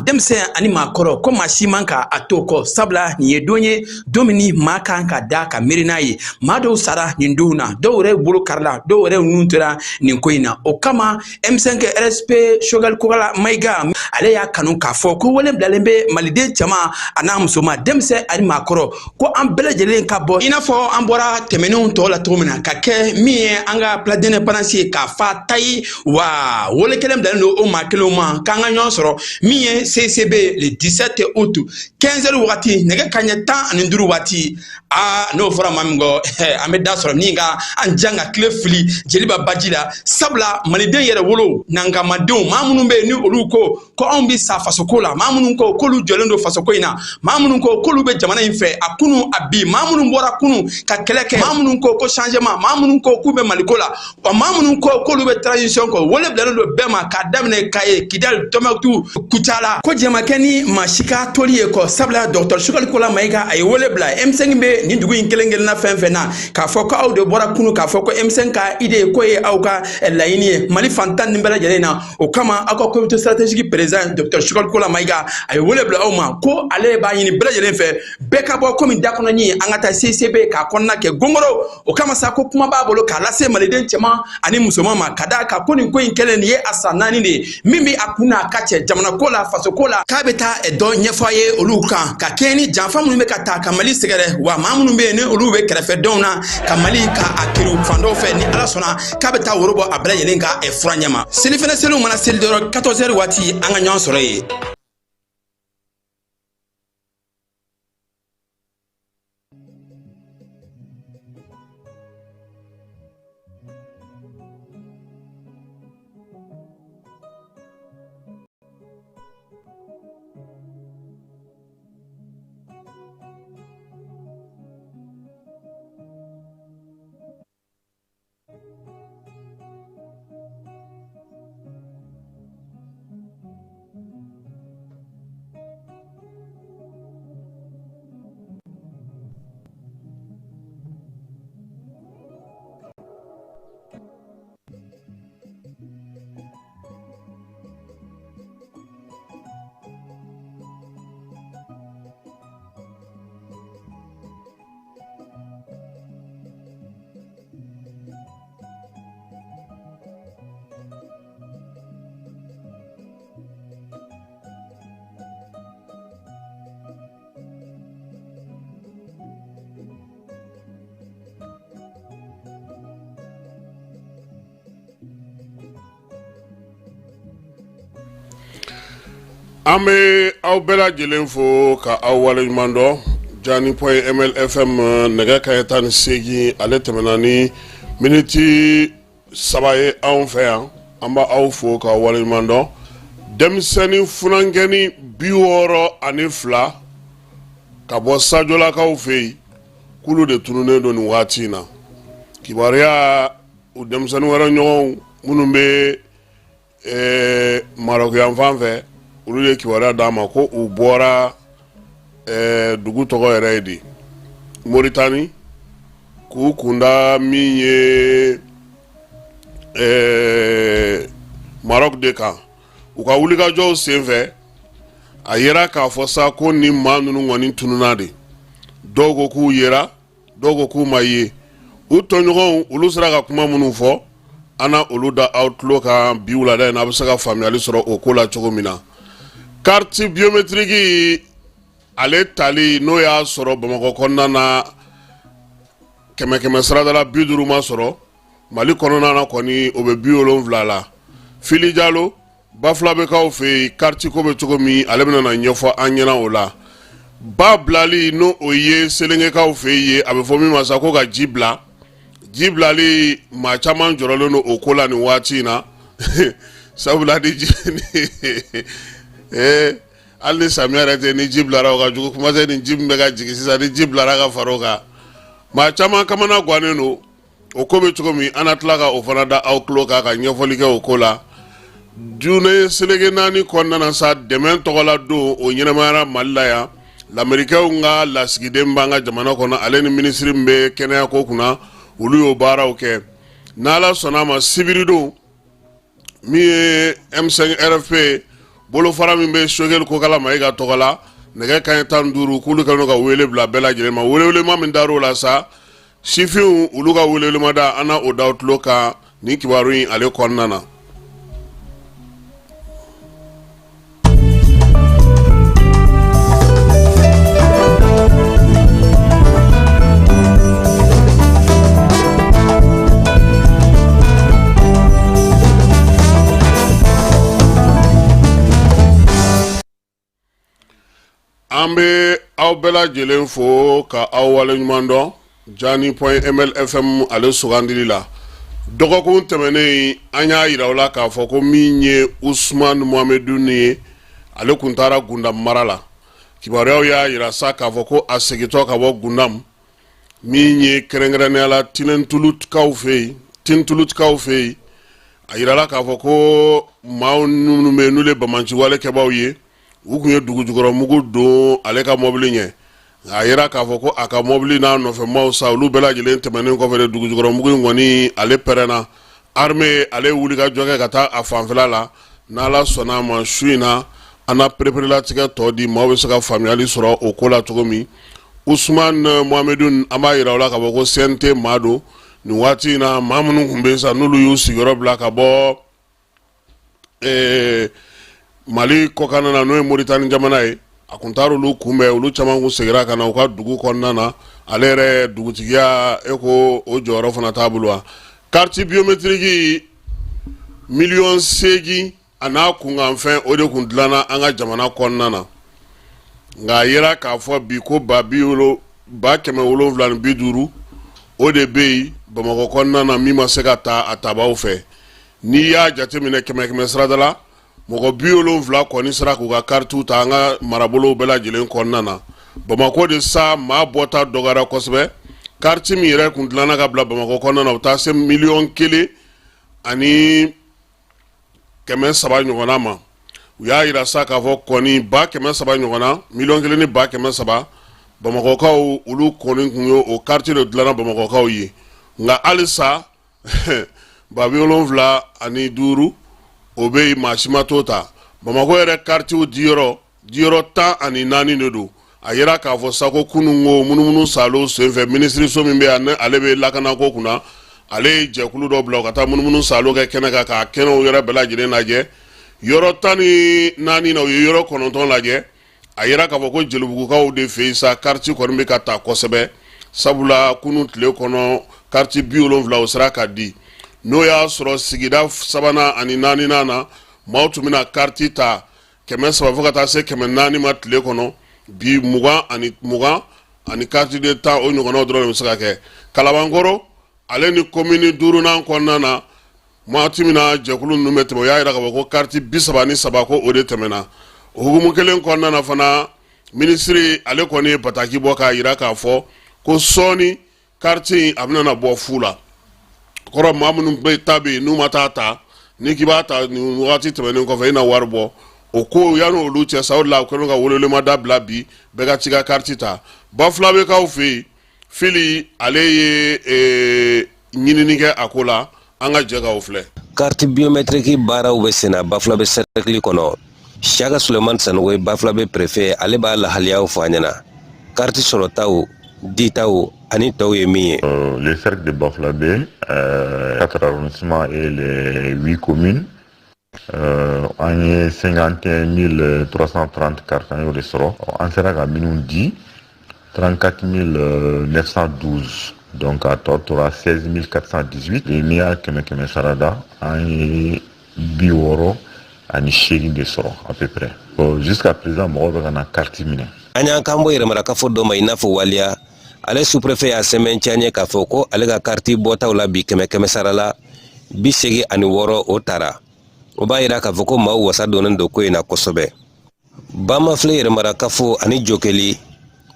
demse ani makoro ko mashiman ka atoko sabla ni yedonye domini maka ka da ka mirina ye mado sara ni nduna dowre bulu karla dowre nuntura ni koina o kama M5 RSP shogal kugala maiga ale ya kanu ka fo ko wole blalembe malide chama ana musoma demse ani makoro ko an belejelen ka bo ina fo an bora temenun to la tomina ka ke mi anga pladene panasi ka fa tai wa wole kelem dalendo o makelo ma kanga nyosoro mi CCB le 17 août 15h wati nege kanye tan ani nduru wati no fora mamingo ameda soro ninga anjanga klefli jeliba bajila sabla maliden yere wolo nanga madon mamunun be ni oluko ko on bi sa fasokola mamunun ko kolu jolendo fasokoina mamunun ko kolu be jamana infe akunu abi mamunun bora kunu ka keleke mamunun ko changement mamunun ko kube malikola o mamunun ko kolu be transition ko wole blendo bema ka damne kaye kidal tomatu kutala ko jema keni mashika toliye ko sabla Dr. Shukal Kola Maiga ay wole bla M5 be ni dugu inkelengel na fenfena ka foko aw de bora kunu ka foko M5 ka ide ko ye aw ka layini mali fantan nimbala jelena o kama ako comité stratégique président Dr. Shukal Kola Maiga ay wole bla aw ma ko ale ba yini bela jelen fe be ka bo komi dakono ni angata CCB ka konna ke gongoro o kama sa ko kuma ba bolo ka lase maliden chema ani musoma ma kada ka koni ko inkelen ye asanani de mimi akuna kache jamana kola faso kola kabeta edo nyefaye oluka ka keni janfa mun be ka ta kamali segere wa mamunu be ne olu be krefe donna kamali ka akiru fando fe ni ala sona kabeta worobo abra yelenga e franyama silifene selu mana sildoro 14h wati anga nyon soroye Ame aw bela jelen fo ka aw waleɲumandɔ Jani point MLFM nɛgɛ kaɲɛ 18 ale tɛmɛna miniti 3 ye anw fɛ yan an b'a aw fo ka waleɲumandɔ denmisɛnnin funankɛni 62 ka bɔ sajolakaw fɛ yen kulu de tununnen don nin waati in na kibaruya u denmisɛnnin wɛrɛ ɲɔgɔnw minnu bɛ Maroc yan fan fɛ olu ye kibaruya d'a ma ko u bɔra dugu tɔgɔ yɛrɛ ye di Moritani k'u kunda min ye Maroc de kan u ka wulikajɔw senfɛ a yera k'a fɔ sa ko ni maa ninnu kɔni tununa de dɔw ko k'u yera dɔw ko k'u ma ye u tɔɲɔgɔnw olu sera ka kuma minnu fɔ an na olu da aw tulo kan bi wulada in na a bɛ se ka faamuyali sɔrɔ o ko la cogo min na carte biométrique ale tali n'o y'a sɔrɔ Bamakɔ kɔnɔna na kɛmɛ saradala 50 ma sɔrɔ Mali kɔnɔna na kɔni o bɛ 70 la Fili Jalo Bafulabekaw fɛ yen carte ko bɛ cogo min ale bɛna na ɲɛfɔ an ɲɛna o la ba bilali n'o o ye Selengekaw fɛ yen a bɛ fɔ min ma sa ko ka ji bilali maa caman jɔrɔlen don o ko la nin waati in na sabula di hali ni samiya yɛrɛ tɛ ni ji bilara o ka jugu kuma tɛ ni ji min bɛ ka jigin sisan ni ji bilara ka fara o kan maa caman kamana gannen don o ko bɛ cogo min an na tila ka o fana da aw tulo kan ka ɲɛfɔli kɛ o ko la June Selege naani kɔnɔna na sa dɛmɛ tɔgɔla don o ɲɛnɛmayara Mali la yan lamɛrikɛnw ka lasigiden b'an ka jamana kɔnɔ ale ni minisiri min bɛ kɛnɛya ko kunna olu y'o baaraw kɛ n'Ala sɔnna a ma sibiri don min ye M5 RFP bolo fara min bɛ sogɛli ko kala ma e ka tɔgɔ la nɛgɛ kanɲɛ 15 k'olu kɛlen ka wele bila bɛɛ lajɛlen ma welewelema min dar'o la sa sifinw olu ka welewelema da an na o da tulo kan nin kibaru in ale kɔnɔna na. An bɛ aw bɛɛ lajɛlen fo ka aw waleɲuman dɔn Jani.ml FM ale sugandili la dɔgɔkun tɛmɛnen an y'a yira u la k'a fɔ ko min ye Usman Mohamedou ye ale kun taara Gundam mara la kibaruyaw y'a yira sa k'a fɔ ko a segitɔ ka bɔ Gundam min ye kɛrɛnkɛrɛnnenya la Tinɛntulutikaw fɛ yen a yirala k'a fɔ ko maa minnu bɛ yen n'olu ye bamanciwale kɛbaaw ye u kun ye dugujukɔrɔ mugu don ale ka mobili ɲɛ a yira k'a fɔ ko a ka mobili n'a nɔfɛmaw sa olu bɛɛ lajɛlen tɛmɛnen kɔfɛ de dugujukɔrɔ mugu in kɔni ale pɛrɛnna armée ale wuli ka jɔ kɛ ka taa a fanfɛla la n'Ala sɔnna a ma su in na an na pereperelatigɛ tɔ di maaw bɛ se ka faamuyali sɔrɔ o ko la cogo min Usman Mohamedou an b'a yira u la k'a fɔ ko CNT maa don nin waati in na maa minnu kun bɛ yen sa n'olu y'u sigiyɔrɔ bila ka bɔ Mali kɔkanna na n'o ye Moritani jamana ye a kun taara olu kunbɛn olu caman kun segira ka na u ka dugu kɔnɔna na ale yɛrɛ dugutigiya e ko o jɔyɔrɔ fana t'a bolo wa carte biométrique 8,8 a n'a kunkanfɛn o de kun dilanna an ka jamana kɔnɔna na nka a yera k'a fɔ bi ko 750 o de bɛ yen Bamakɔ kɔnɔna na min ma se ka ta a tabaw fɛ n'i y'a jateminɛ 100 sarada la mɔgɔ 70 kɔni sera k'u ka karitiw ta an ka marabolow bɛɛ lajɛlen kɔnɔna na Bamakɔ de sa maa bɔta dɔgɔyara kosɛbɛ kariti min yɛrɛ kun dilanna ka bila Bamakɔ kɔnɔna na u taa se 1,300,000 ɲɔgɔnna ma u y'a yira sa k'a fɔ kɔni 300,000 ɲɔgɔnna 1,300,000 Bamakɔkaw olu kɔni kun ye o kariti de dilanna Bamakɔkaw ye nka halisa 75 o bɛ yen maa si ma t'o ta Bamakɔ yɛrɛ karitiw diyɔrɔ 14 de don a yera k'a fɔ sako kunun ko munumunu salo senfɛ minisiriso min bɛ yan ale bɛ lakanako kunna ale ye jɛkulu dɔ bila ka taa munumunu salo kɛ kɛnɛ kan k'a kɛnɛw yɛrɛ bɛɛ lajɛlen lajɛ yɔrɔ 14 na u ye yɔrɔ 9 lajɛ a yera k'a fɔ ko jelibugukaw de fɛ yen sa kariti kɔni bɛ ka taa kosɛbɛ sabula kunun tile kɔnɔ kariti 70 o sera ka di n'o y'a sɔrɔ sigida 3nan ani 4nan na maaw tun bɛna kariti ta 300 fo ka taa se 400 ma tile kɔnɔ bi 20 ani kariti de 10 o ɲɔgɔnnaw dɔrɔn de bɛ se ka kɛ Kalabankɔrɔ ale ni komini 5nan kɔnɔna na waati min na jɛkulu ninnu bɛ tɛmɛ o y'a jira k'a fɔ ko kariti 33 ko o de tɛmɛna o hukumu kelen kɔnɔna na fana minisiri ale kɔni ye bataki bɔ k'a jira k'a fɔ ko sɔɔni kariti a bɛna bɔ fu la kɔrɔ maa minnu bɛ ta bɛ yen n'u ma taa ta ni k'i b'a ta nin wagati tɛmɛnen kɔfɛ i na wari bɔ o ko yanni olu cɛ sa o de la u kɛlen ka welewelema da bila bi bɛɛ ka t'i ka kariti ta Bafulabekaw fɛ yen Fili ale ye ɲinini kɛ a ko la an ka jɛ k'aw filɛ. Carte biométrique baaraw bɛ senna Bafulabe cercle kɔnɔ Siaka Sulemani Sanogo ye Bafulabe préfet ale b'a lahaliyaw fɔ an ɲɛna carte sɔrɔtaw ditaw ani tɔw ye min ye. Le cercle de Bafulabe 4 arrondissements et les 8 communes an ye 51 330 cartes an y'o de sɔrɔ an sera ka minnu di 34 912 donc à tɔ tora 16 418 n'i y'a kɛmɛ sarada an ye 68 de sɔrɔ à peu près jusqu'à présent mɔgɔw bɛ ka na carte minɛ. An y'an kan bɔ yɛrɛmarakafo dɔ ma i n'a fɔ waliya ale sous-préfet y'a sɛmɛntiya ɲɛ k'a fɔ ko ale ka carte bɔtaw la bi 100 sara la 86 o taara o b'a yira k'a fɔ ko maaw wasa donnen don ko in na kosɛbɛ. Bamafile yɛrɛmarakafo ani Jokeli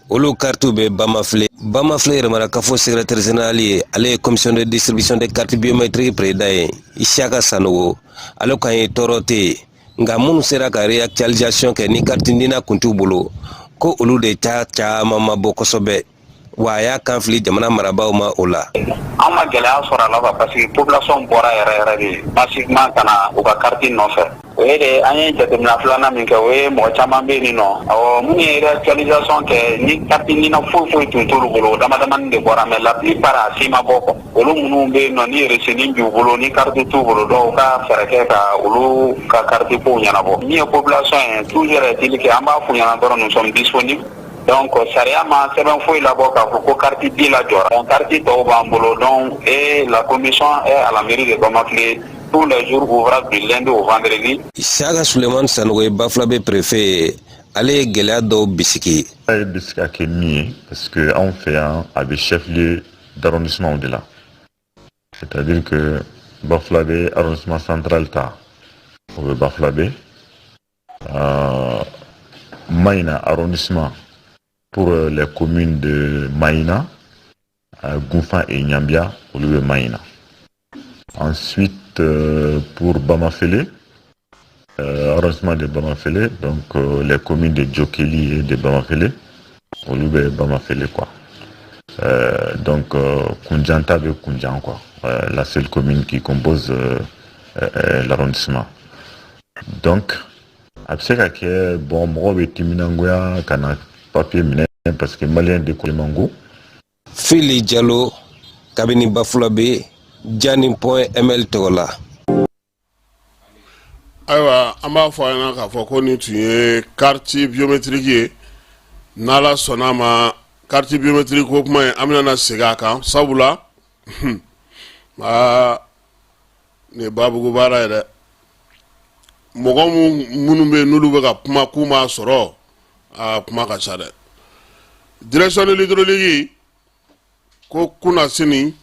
olu kartu bɛ Bamafile yɛrɛmarakafo secrétaire général ye ale ye commission de distribution de carte biométrique président ye Isiaka Sanogo ale kan ye tɔɔrɔ tɛ yen nka minnu sera ka réactualisation kɛ ni carte dina kun t'u bolo ko olu de caman ma bɔ kosɛbɛ wa a y'a kan fili jamana marabaaw ma o la. An ma gɛlɛya sɔrɔ a la parce que population bɔra yɛrɛ de massivement ka na u ka carte nɔfɛ. O ye de an ye jateminɛ filanan min kɛ o ye mɔgɔ caman bɛ yen nɔ awɔ minnu ye réactualisation kɛ ni carte ɲina foyi tun t'olu bolo damadamanin de bɔra mais la plupart a si ma bɔ quoi. Olu minnu bɛ yen nɔ ni renseignement b'u bolo ni carte t'u bolo dɔw ka fɛɛrɛ kɛ ka olu ka carte kow ɲɛnabɔ. Min ye population ye toujours est-il que an b'a f'u ɲɛna dɔrɔn nous sommes disponibles. Donc sariya ma sɛbɛn foyi labɔ k'a fɔ ko carte di la jɔra. Donc carte tɔw b'an bolo donc et la commission est à la mairie de Bamafilé tous les jours ouvrables du lundi au vendredi. Isaka Suleiman Sanogo Bafulabe préfet ale ye gɛlɛya dɔw bisiki. A ye bisiki a kɛ min ye parce que anw fɛ yan a bɛ chef-lieu d'arrondissement de la. C'est-à-dire que Bafulabe arrondissement central ta o bɛ Bafulabe. Maïna arrondissement pour les communes de Maïna, Gounfa et Nyambia, au lieu de Maïna. Ensuite, pour Bamafélé, arrondissement de Bamafélé, donc les communes de Djokeli et de Bamafélé, au lieu de Bamafélé, quoi. Donc, Koundjanta de Koundjan, quoi. La seule commune qui compose l'arrondissement. Donc, après que bon, moi, je suis venu papier parce que malien de Kolimango. Fili Diallo, Kabini Bafulabe, Jani.ml Tola. Ayiwa an b'a fɔ a ɲɛna k'a fɔ ko nin tun ye carte biométrique ye n'Ala sɔnna ma carte biométrique ko kuma in an bɛna segin a kan sabula nin ye babugu baara ye dɛ mɔgɔ minnu bɛ yen n'olu bɛ ka kuma k'u m'a sɔrɔ kuma ka ca dɛ direction de l'hydraulique ko kunna sini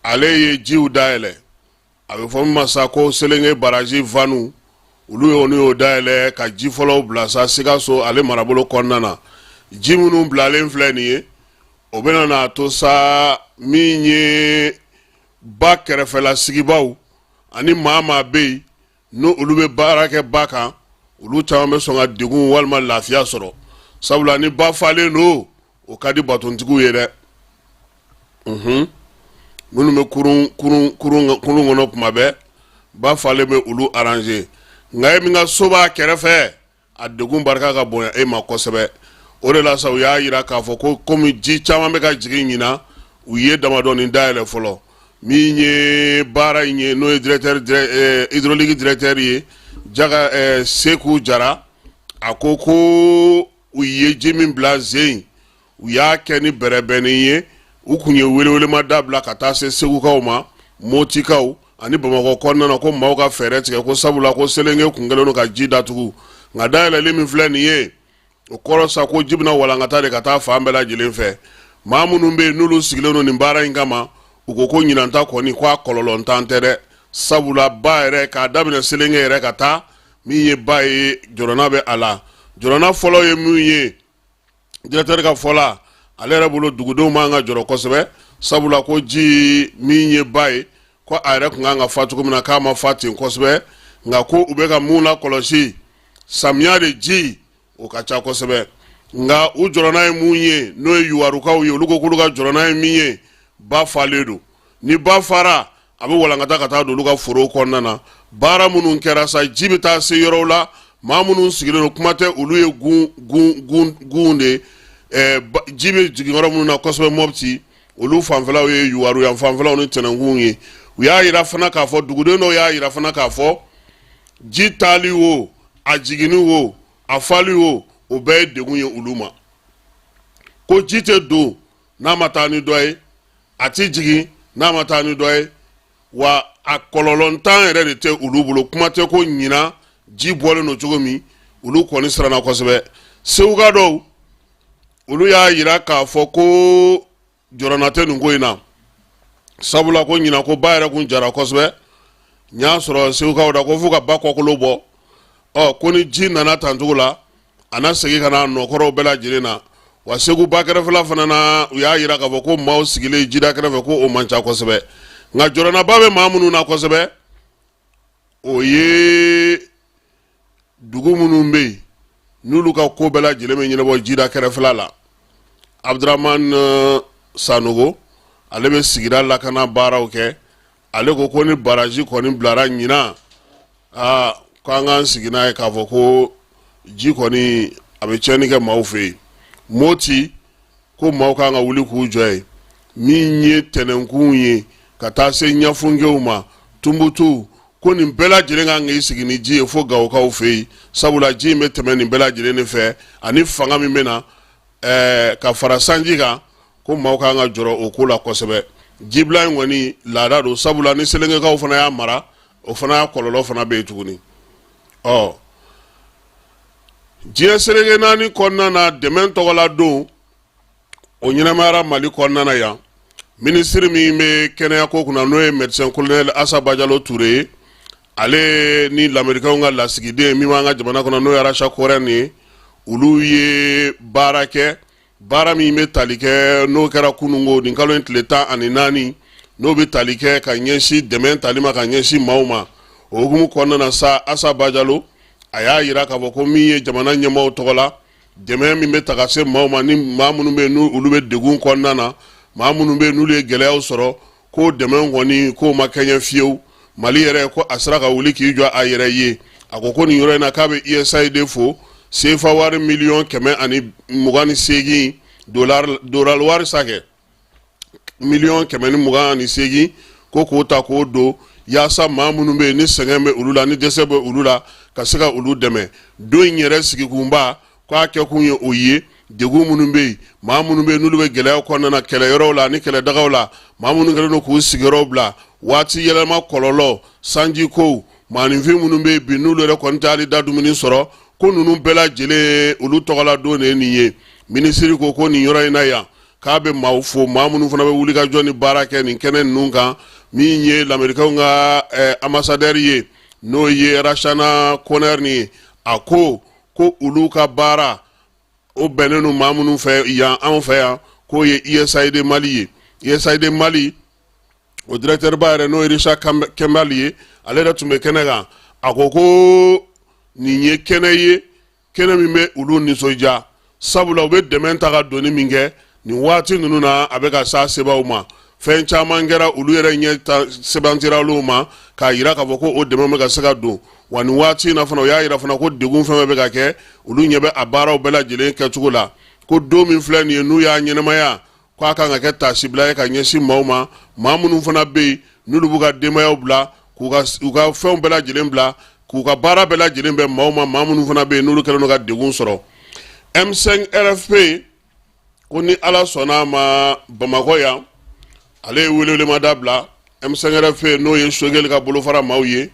ale ye jiw dayɛlɛ a bɛ fɔ min ma sa ko Selenge baraji vanu olu y'o dayɛlɛ ka ji fɔlɔw bila sa Sikaso ale marabolo kɔnɔna na ji minnu bilalen filɛ nin ye o bɛna n'a to sa min ye ba kɛrɛfɛla sigibaw ani maa bɛ yen no olu bɛ baara kɛ ba kan olu caman bɛ sɔn ka degun walima lafiya sɔrɔ sabula ni ba falen do o ka di batontigiw ye dɛ minnu bɛ kurun kɔnɔ kuma bɛɛ ba falen bɛ olu arranger nka e min ka so b'a kɛrɛfɛ a degun barika ka bonya e ma kosɛbɛ o de la sa u y'a yira k'a fɔ ko komi ji caman bɛ ka jigin ɲinan u ye damadɔnin dayɛlɛ fɔlɔ min ye baara in ye n'o ye hydraulique directeur ye Jaga Seku Jara a ko u ye ji min bila zen u y'a kɛ ni bɛrɛbɛnni ye u kun ye welewelema dabila ka taa se Segukaw ma Motikaw ani Bamakɔ kɔnɔna na ko maaw ka fɛɛrɛ tigɛ ko sabula ko Selenge kun kɛlen don ka ji datugu nka dayɛlɛli min filɛ nin ye o kɔrɔ sa ko ji bɛna walankata de ka taa fan bɛɛ lajɛlen fɛ maa minnu bɛ yen n'olu sigilen don nin baara in kama u ko ɲinanta kɔni ko a kɔlɔlɔ ntan tɛ dɛ sabula ba yɛrɛ k'a daminɛ Selenge yɛrɛ ka taa min ye ba ye jɔrɔna bɛ a la jɔrɔna fɔlɔ ye min ye directeur ka fɔla ale yɛrɛ bolo dugudenw man ka jɔrɔ kosɛbɛ sabula ko ji min ye ba ye ko a yɛrɛ kun kan ka fa cogo min na k'a ma fa ten kosɛbɛ nka ko u bɛ ka mun lakɔlɔsi samiya de ji o ka ca kosɛbɛ nka u jɔrɔna ye mun ye n'o ye yuwarukaw ye olu ko k'olu ka jɔrɔna ye min ye ba falen don ni ba fara a bɛ walankata ka taa don olu ka forow kɔnɔna na baara minnu kɛra sa ji bɛ taa se yɔrɔw la maa minnu sigilen don kuma tɛ olu ye gun de ji bɛ jigin yɔrɔ minnu na kosɛbɛ Mopti olu fanfɛlaw ye yuwaru yan fanfɛlaw ni tɛnɛnkun ye u y'a yira fana k'a fɔ duguden dɔw y'a yira fana k'a fɔ ji taali wo a jiginni wo a fali wo o bɛɛ ye degun ye olu ma ko ji tɛ don n'a ma taa ni dɔ ye a ti jigin n'a ma taa ni dɔ ye wa a kɔlɔlɔntan yɛrɛ de tɛ olu bolo kuma tɛ ko ɲinan ji bɔlen don cogo min olu kɔni siranna kosɛbɛ Seguka dɔw olu y'a yira k'a fɔ ko jɔrɔna tɛ nin ko in na sabula ko ɲinan ko ba yɛrɛ kun jara kosɛbɛ n y'a sɔrɔ Segukaw da ko fo ka ba kɔkolo bɔ ko ni ji nana tancogo la a na segin ka na nɔkɔrɔw bɛɛ lajɛlen na wa Segu ba kɛrɛfɛla fana na u y'a yira k'a fɔ ko maaw sigilen jida kɛrɛfɛ ko o man ca kosɛbɛ nka jɔrɔnaba bɛ maa minnu na kosɛbɛ o ye dugu minnu bɛ yen n'olu ka ko bɛɛ lajɛlen bɛ ɲɛnabɔ jida kɛrɛfɛla la Abdraman Sanogo ale be sigira lakana baaraw kɛ ale ko ni baraji kɔni bilara ɲina ko an k'an sigi n'a ye k'a fɔ ko ji kɔni a bɛ tiɲɛni kɛ maaw fɛ yen Moti ko maaw kan ka wuli k'u jɔ ye min ye tɛnɛnkun ye ka taa se ɲɛfungew ma Tumbutu ko nin bɛɛ lajɛlen kan k'i sigi ni ji ye fo Gawokaw fɛ yen sabula ji in bɛ tɛmɛ nin bɛɛ lajɛlen de fɛ ani fanga min bɛ na ka fara sanji kan ko maaw kan ka jɔrɔ o ko la kosɛbɛ jibila in kɔni laada don sabula ni Selengekaw fana y'a mara o fana y'a kɔlɔlɔ fana bɛ yen tuguni diɲɛ selenge naani kɔnɔna na dɛmɛ tɔgɔla don o ɲɛnɛmayara Mali kɔnɔna na yan minisiri min bɛ kɛnɛya ko kunna n'o ye médecin colonel Assa Bajalo Touré ale ni lamɛrikaw ka lasigiden min b'an ka jamana kɔnɔ n'o ye Aracha Korɛni ye olu ye baara kɛ baara min bɛ tali kɛ n'o kɛra kunungo nin kalo in tile 14 n'o bɛ tali kɛ ka ɲɛsin dɛmɛ tali ma ka ɲɛsin maaw ma o hukumu kɔnɔna na sa Assa Bajalo a y'a yira k'a fɔ ko min ye jamana ɲɛmaaw tɔgɔ la dɛmɛ min bɛ ta ka se maaw ma ni maa minnu bɛ yen n'olu bɛ degun kɔnɔna na maa minnu bɛ yen n'olu ye gɛlɛyaw sɔrɔ k'o dɛmɛ kɔni k'o ma kɛɲɛ fiyewu Mali yɛrɛ ko a sera ka wuli k'i jɔ a yɛrɛ ye a ko nin yɔrɔ in na k'a bɛ USAID fo CFA wari $128 dollar wari sakɛ $128 ko k'o ta k'o don yaasa maa minnu bɛ yen ni sɛgɛn bɛ olu la ni dɛsɛ bɛ olu la ka se ka olu dɛmɛ don in yɛrɛ sigikunba k'a kɛ kun ye o ye degun minnu bɛ yen maa minnu bɛ yen n'olu bɛ gɛlɛya kɔnɔna na kɛlɛyɔrɔw la ni kɛlɛdagaw la maa minnu kɛlen don k'u sigiyɔrɔw bila waati yɛlɛma kɔlɔlɔ sanji kow maaninfin minnu bɛ yen bi n'olu yɛrɛ kɔni tɛ hali da dumuni sɔrɔ ko ninnu bɛɛ lajɛlen olu tɔgɔla don de ye nin ye minisiri ko nin yɔrɔ in na yan k'a bɛ maaw fo maa minnu fana bɛ wuli ka jɔ ni baara kɛ nin kɛnɛ ninnu kan min ye lamɛrikaw ka ambassadeur ye n'o ye Rachana Korɛni ye a ko olu ka baara o bɛnnen don maa minnu fɛ yan anw fɛ yan k'o ye USAID Mali ye USAID Mali o directeur ba yɛrɛ n'o ye Richard Kembali ye ale yɛrɛ tun bɛ kɛnɛ kan a ko nin ye kɛnɛ ye kɛnɛ min bɛ olu nisɔndiya sabula u bɛ dɛmɛ ta ka doni min kɛ nin waati ninnu na a bɛ ka s'a sebaw ma fɛn caman kɛra olu yɛrɛ ɲɛ sɛbɛntira olu ma k'a yira k'a fɔ ko o dɛmɛ bɛ ka se ka don wa nin waati in na fana o y'a yira fana ko degun fɛn bɛ ka kɛ olu ɲɛ bɛ a baaraw bɛɛ lajɛlen kɛcogo la ko don min filɛ nin ye n'u y'a ɲɛnɛmaya k'a kan ka kɛ taasibila ye ka ɲɛsin maaw ma maa minnu fana bɛ yen n'olu b'u ka denbayaw bila k'u ka fɛnw bɛɛ lajɛlen bila k'u ka baara bɛɛ lajɛlen bɛ maaw ma maa minnu fana bɛ yen n'olu kɛlen don ka degun sɔrɔ M5 RFP ko ni Ala sɔnna a ma Bamakɔ yan ale ye welewelemada bila M5 RFP n'o ye Sogɛli ka bolofara maaw ye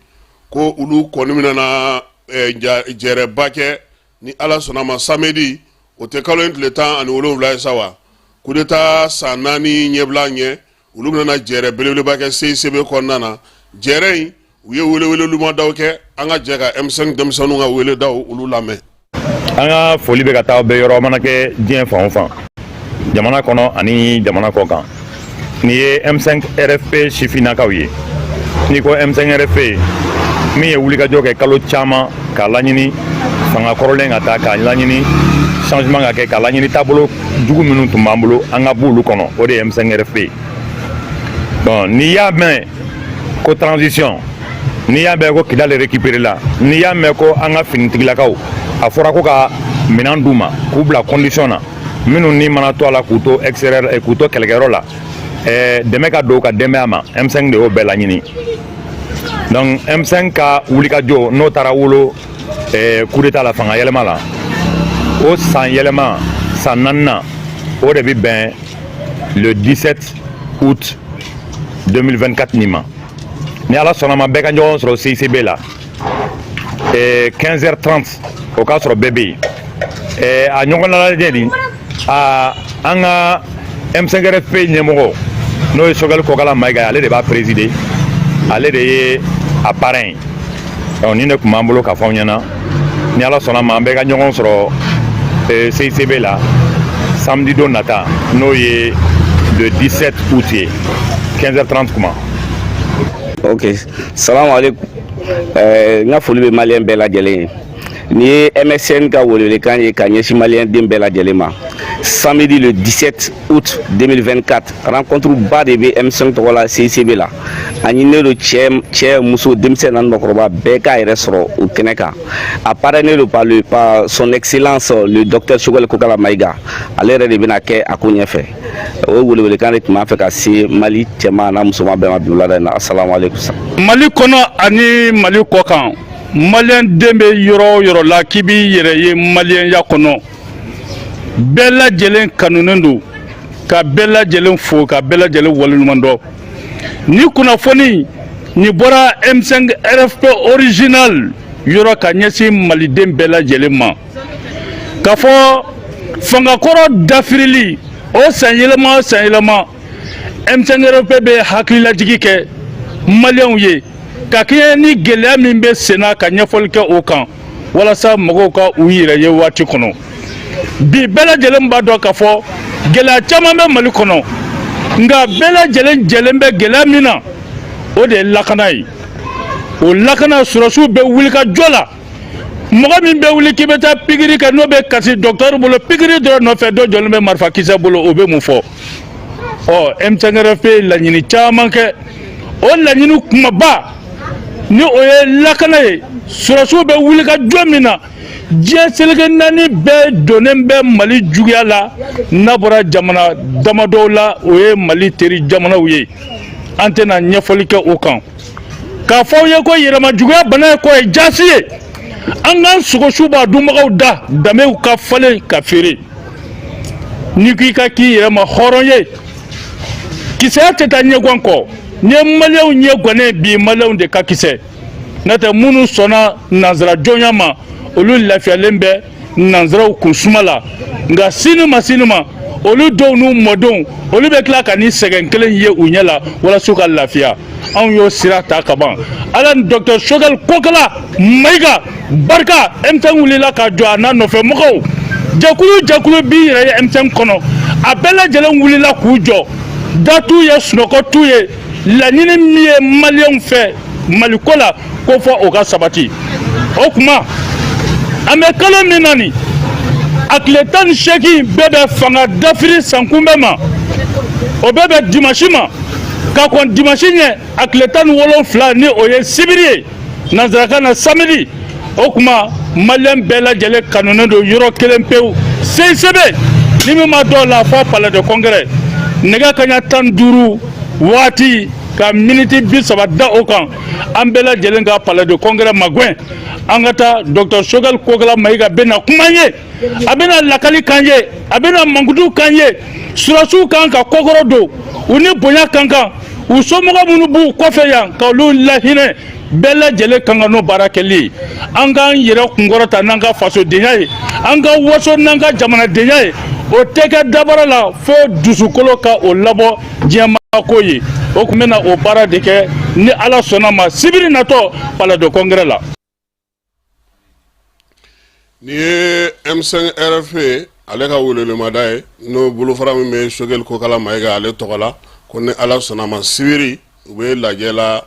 ko olu kɔni bɛna jɛrɛba kɛ ni Ala sɔnna a ma samedi o tɛ kalo in tile 17 ye sa wa coup d'état san 4 ɲɛbila ɲɛ olu bɛna jɛrɛ belebeleba kɛ CICB kɔnɔna na jɛrɛ in u ye welewelelumadaw kɛ an ka jɛ ka M5 denmisɛnninw ka weledaw olu lamɛn. An ka foli bɛ ka taa bɛɛ yɔrɔ mana kɛ diɲɛ fan o fan jamana kɔnɔ ani jamana kɔ kan ni ye M5 RFP sifinnakaw ye ni ko M5 RFP min ye wulikajɔ kɛ kalo caman k'a laɲini fanga kɔrɔlen ka taa k'a laɲini changement ka kɛ k'a laɲini taabolo jugu minnu tun b'an bolo an ka bɔ olu kɔnɔ o de ye M5 RFP bon n'i y'a mɛn ko transition n'i y'a mɛn ko Kidali récupéré la n'i y'a mɛn ko an ka finitigilakaw a fɔra ko ka minɛn d'u ma k'u bila condition na minnu ni mana to a la k'u to extérieur k'u to kɛlɛkɛyɔrɔ la dɛmɛ ka don u ka denbaya ma M5 de y'o bɛɛ laɲini donc M5 ka wulikajɔ n'o taara wolo coup d'état la fanga yɛlɛma la o san yɛlɛma san 4nan o de bɛ bɛn le 17 août 2024 nin ma ni Ala sɔnna ma bɛɛ ka ɲɔgɔn sɔrɔ CICB la 15h30 o k'a sɔrɔ bɛɛ bɛ yen a ɲɔgɔn lajɛ nin an ka M5 RFP ɲɛmɔgɔ n'o ye Sogɛli Kɔkala Mayiga ale de b'a présider ale de ye a parrain donc nin de tun b'an bolo k'a fɔ aw ɲɛna ni Ala sɔnna ma an bɛɛ ka ɲɔgɔn sɔrɔ CICB la samedi don nata n'o ye le 17 août ye 15h30 kuma. Ok, salam alaikum. N ka foli bɛ maliyɛn bɛɛ lajɛlen ye. ni ye MSN ka welewelekan ye ka ɲɛsin maliyɛn den bɛɛ lajɛlen ma. Samedi le 17 août 2024 rencontre ba de bɛ M5 tɔgɔ la CICB la. A ɲininen don cɛ muso denmisɛn n'a mɔgɔkɔrɔba bɛɛ k'a yɛrɛ sɔrɔ o kɛnɛ kan. A parrainé don par son excellence le docteur Choguel Kokala Maïga. Ale yɛrɛ de bɛna kɛ a ko ɲɛfɛ. O welewelekan de tun b'a fɛ ka se Mali cɛman n'a musoman bɛɛ ma bi wulada in na. Assalamu alaikum. Mali kɔnɔ ani Mali kɔkan maliyɛn den bɛ yɔrɔ o yɔrɔ la k'i b'i yɛrɛ ye maliyɛnya kɔnɔ bɛɛ lajɛlen kanunen don ka bɛɛ lajɛlen fo ka bɛɛ lajɛlen waleɲuman dɔn ni kunnafoni ni bɔra M5 RFP original yɔrɔ ka ɲɛsin maliden bɛɛ lajɛlen ma k'a fɔ fangakɔrɔ dafirili o san yɛlɛma M5 RFP bɛ hakililajigi kɛ maliyɛnw ye ka kɛɲɛ ni gɛlɛya min bɛ senna ka ɲɛfɔli kɛ o kan walasa mɔgɔw ka u yɛrɛ ye waati kɔnɔ bi bɛɛ lajɛlen b'a dɔn k'a fɔ gɛlɛya caman bɛ Mali kɔnɔ nka bɛɛ lajɛlen jɛlen bɛ gɛlɛya min na o de ye lakana ye o lakana sɔrɔsiw bɛ wuli ka jɔ la mɔgɔ min bɛ wuli k'i bɛ taa pikiri kɛ n'o bɛ kasi dɔgɔtɔrɔ bolo pikiri dɔrɔn nɔfɛ dɔ jɔlen bɛ marifa kisɛ bolo o bɛ mun fɔ M5 RFP laɲini caman kɛ o laɲini kumaba ni o ye lakana ye sɔrɔsiw bɛ wuli ka jɔ min na diɲɛ seleke naani bɛɛ donnen bɛ Mali juguya la n'a bɔra jamana damadɔw la o ye Mali teri jamanaw ye an tɛna ɲɛfɔli kɛ o kan k'a fɔ aw ye ko yɛrɛma juguya bana ye kɔ ye jaasi ye an k'an sogosu b'a dunbagaw da danbew ka falen ka feere n'i ko i ka k'i yɛrɛ ma hɔrɔn ye kisɛya tɛ taa ɲɛguwan kɔ ni ye maliyɛnw ɲɛguwannen bi maliyɛnw de ka kisɛ n'o tɛ minnu sɔnna nanzara jɔnya ma olu lafiyalen bɛ nanzaraw kunsuma la nka sini ma olu dɔw n'u mɔdenw olu bɛ tila ka ni sɛgɛn kelen ye u ɲɛ la walasa ka lafiya anw y'o sira ta ka ban ala ni docteur Choguel Kokala Maïga barika M5 wulila ka jɔ a n'a nɔfɛ mɔgɔw jɛkulu b'i yɛrɛ ye M5 kɔnɔ a bɛɛ lajɛlen wulila k'u jɔ da t'u ye sunɔgɔ t'u ye laɲini min ye maliyɛnw fɛ Maliko la ko fɔ o ka sabati o kuma an bɛ kalo min na nin a tile 18 bɛɛ bɛ fanga dafiri sankunbɛn ma o bɛɛ bɛ dimanche ma ka kɔn dimanche ɲɛ a tile 17 ni o ye sibiri ye nanzarakan na samedi o kuma maliyɛn bɛɛ lajɛlen kanunen don yɔrɔ kelen pewu CICB ni min ma dɔw la fɔ palais de congrès nɛgɛ kaɲa 15 waati ka miniti 30 da o kan an bɛɛ lajɛlen ka palais de congrès magwɛn an ka taa docteur Choguel Kokala Maïga bɛna kuma ye a bɛna lakali kan ye a bɛna mankutu kan ye surasiw kan ka kɔkɔrɔ don u ni bonya kan u somɔgɔ minnu b'u kɔfɛ yan ka olu lahinɛ bɛɛ lajɛlen kan ka n'o baara kɛli ye an k'an yɛrɛ kunkɔrɔta n'an ka fasodenya ye an ka waso n'an ka jamanadenya ye o tɛ kɛ dabara la fo dusukolo ka o labɔ diɲɛmako ye o tun bɛna o baara de kɛ ni ala sɔnna ma sibiri natɔ palais de congrès la. Ni ye M5 RFP ale ka welelemada ye n'o bolofara min bɛ Choguel Kokala Maïga ale tɔgɔ la ko ni ala sɔnna ma sibiri u bɛ lajɛ la